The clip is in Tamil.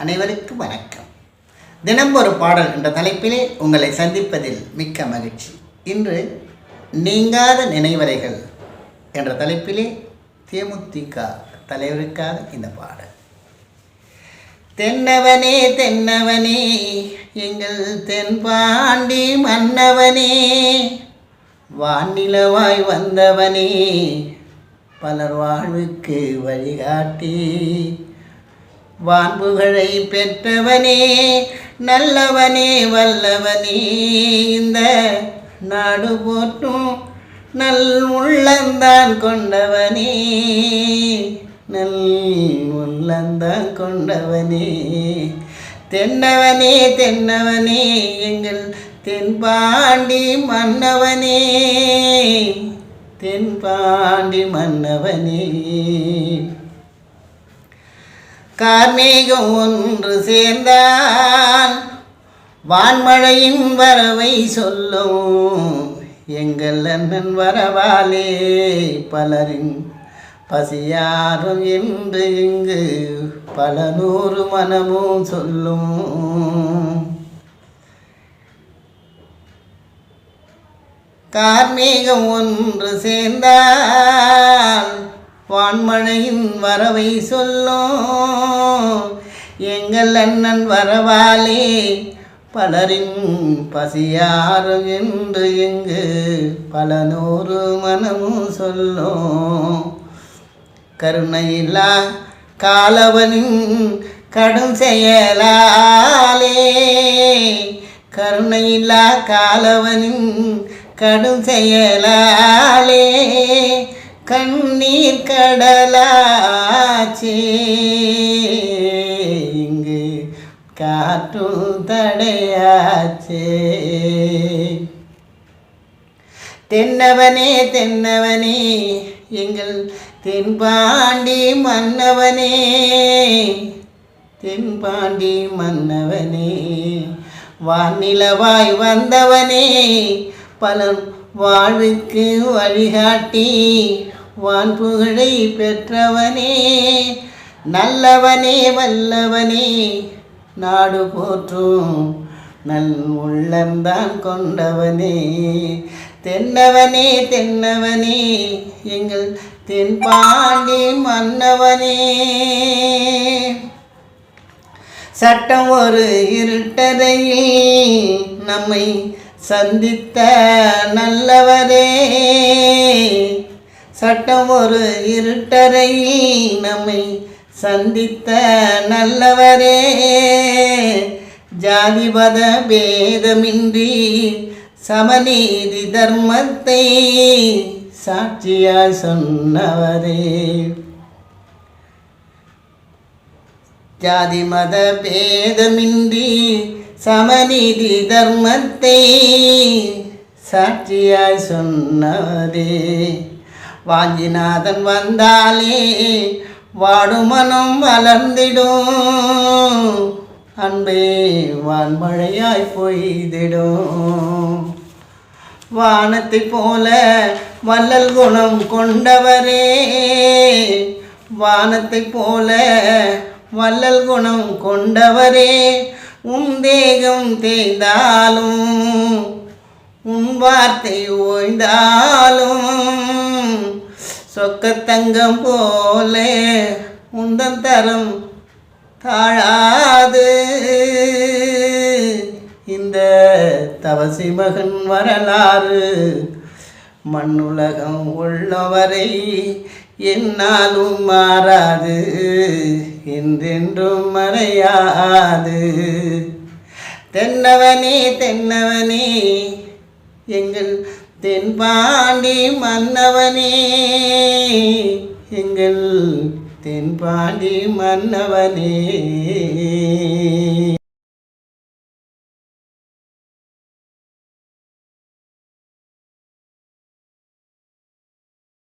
அனைவருக்கும் வணக்கம். தினம் ஒரு பாடல் என்ற தலைப்பிலே உங்களை சந்திப்பதில் மிக்க மகிழ்ச்சி. இன்று நீங்காத நினைவறைகள் என்ற தலைப்பிலே தேமுதிக தலைவருக்காக இந்த பாடல். தென்னவனே தென்னவனே எங்கள் தென்பாண்டி மன்னவனே, வானிலவாய் வந்தவனே பலர் வாழ்வுக்கு வழிகாட்டி, வான்புகழை பெற்றவனே நல்லவனே வல்லவனே, இந்த நாடு போற்றும் நல் உள்ளந்தான் கொண்டவனே, நல் உள்ளந்தான் கொண்டவனே. தென்னவனே தென்னவனே எங்கள் தென்பாண்டி மன்னவனே, தென்பாண்டி மன்னவனே. கார்மேகம் ஒன்று சேர்ந்தால் வான்மழையின் வரவை சொல்லும், எங்கள் அண்ணன் வரவாலே பலரின் பசியாரும் என்று இங்கு பல நூறு மனமும் சொல்லும். கார்மேகம் ஒன்று சேர்ந்தால் வான்மழையின் வரவை சொல்லும், எங்கள் அண்ணன் வரவாலே பலரின் பசியாரும் என்று இங்கு பல நூறு மனமும் சொல்லும். கருணையில்லா காலவனின் கடும் செயலாலே, கருணையில்லா காலவனின் கடும் செயலாலே கண்ணீர் கடலாச்சே, இங்கு காற்றும் தடையாச்சே. தென்னவனே தென்னவனே எங்கள் தென்பாண்டி மன்னவனே, தென்பாண்டி மன்னவனே, வானிலவாய் வந்தவனே பலர் வாழ்வுக்கு வழிகாட்டி, வான்புகழை பெற்றவனே நல்லவனே வல்லவனே, நாடு போற்றும் நல் உள்ளந்தான் கொண்டவனே. தென்னவனே தென்னவனே எங்கள் தென்பாண்டி மன்னவனே. சட்டம் ஒரு இருட்டறையில் நம்மை சந்தித்த நல்லவரே, சட்டம் ஒரு இருட்டறையில் நம்மை சந்தித்த நல்லவரே, ஜாதிபத பேதமின்றி சமநீதி தர்மத்தை சாட்சியாய் சொன்னவரே, ஜாதி மத பேதமின்றி சமநீதி தர்மத்தை சாட்சியாய் சொன்னவரே, வாஞ்சிநாதன் வந்தாலே வாடும் மனம் வளர்ந்திடும், அன்பே வான்மழையாய் பொய்திடும். வானத்தை போல வள்ளல் குணம் கொண்டவரே, வானத்தை போல வள்ளல் குணம் கொண்டவரே, உன் தேகம் தேய்ந்தாலும் உன் வார்த்தை ஓய்ந்தாலும் சொக்கத்தங்கம் போல உந்தன் தரம் தாழாது. இந்த தவசி மகன் வரலாறு மண்ணுலகம் உள்ளவரை என்னாலும் மாறாது, என்றென்றும் மறையாது. தென்னவனே தென்னவனே எங்கள் தென்பாண்டி மன்னவனே, எங்கள் தென்பாண்டி மன்னவனே.